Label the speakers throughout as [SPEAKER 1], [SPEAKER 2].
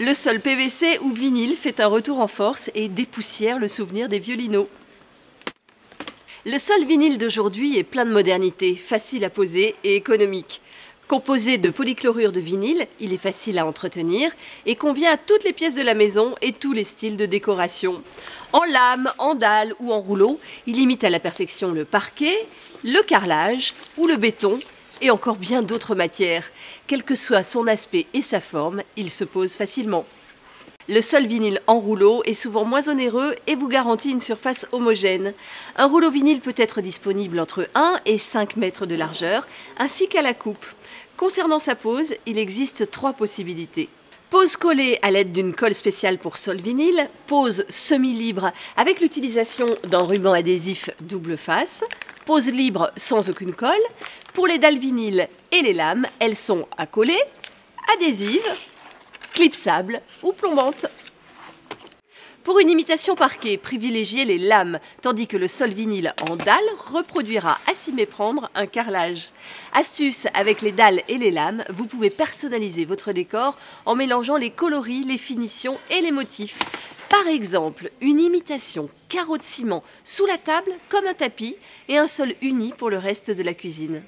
[SPEAKER 1] Le sol PVC ou vinyle fait un retour en force et dépoussière le souvenir des vieux linots. Le sol vinyle d'aujourd'hui est plein de modernité, facile à poser et économique. Composé de polychlorure de vinyle, il est facile à entretenir et convient à toutes les pièces de la maison et tous les styles de décoration. En lame, en dalle ou en rouleau, il imite à la perfection le parquet, le carrelage ou le béton et encore bien d'autres matières. Quel que soit son aspect et sa forme, il se pose facilement. Le sol vinyle en rouleau est souvent moins onéreux et vous garantit une surface homogène. Un rouleau vinyle peut être disponible entre 1 et 5 mètres de largeur, ainsi qu'à la coupe. Concernant sa pose, il existe 3 possibilités. Pose collée à l'aide d'une colle spéciale pour sol vinyle, pose semi-libre avec l'utilisation d'un ruban adhésif double face, pose libre sans aucune colle. Pour les dalles vinyle et les lames, elles sont à coller, adhésives, clipsables ou plombantes. Pour une imitation parquet, privilégiez les lames, tandis que le sol vinyle en dalle reproduira à s'y méprendre un carrelage. Astuce, avec les dalles et les lames, vous pouvez personnaliser votre décor en mélangeant les coloris, les finitions et les motifs. Par exemple, une imitation carreau de ciment sous la table comme un tapis et un sol uni pour le reste de la cuisine.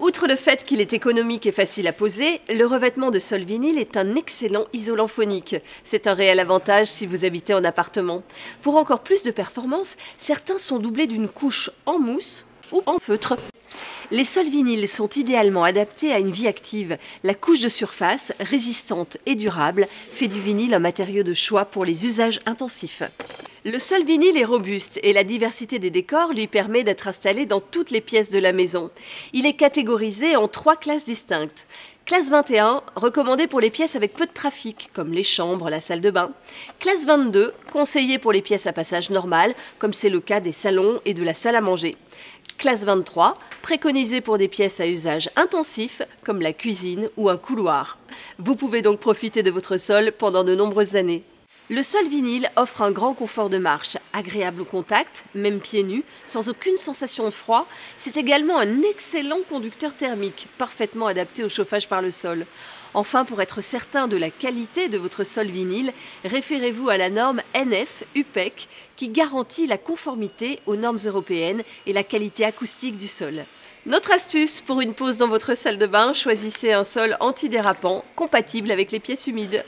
[SPEAKER 1] Outre le fait qu'il est économique et facile à poser, le revêtement de sol vinyle est un excellent isolant phonique. C'est un réel avantage si vous habitez en appartement. Pour encore plus de performance, certains sont doublés d'une couche en mousse ou en feutre. Les sols vinyles sont idéalement adaptés à une vie active. La couche de surface, résistante et durable, fait du vinyle un matériau de choix pour les usages intensifs. Le sol vinyle est robuste et la diversité des décors lui permet d'être installé dans toutes les pièces de la maison. Il est catégorisé en 3 classes distinctes. Classe 21, recommandé pour les pièces avec peu de trafic, comme les chambres, la salle de bain. Classe 22, conseillé pour les pièces à passage normal, comme c'est le cas des salons et de la salle à manger. Classe 23, préconisé pour des pièces à usage intensif, comme la cuisine ou un couloir. Vous pouvez donc profiter de votre sol pendant de nombreuses années. Le sol vinyle offre un grand confort de marche, agréable au contact, même pieds nus, sans aucune sensation de froid. C'est également un excellent conducteur thermique, parfaitement adapté au chauffage par le sol. Enfin, pour être certain de la qualité de votre sol vinyle, référez-vous à la norme NF UPEC qui garantit la conformité aux normes européennes et la qualité acoustique du sol. Notre astuce pour une pause dans votre salle de bain, choisissez un sol antidérapant compatible avec les pièces humides.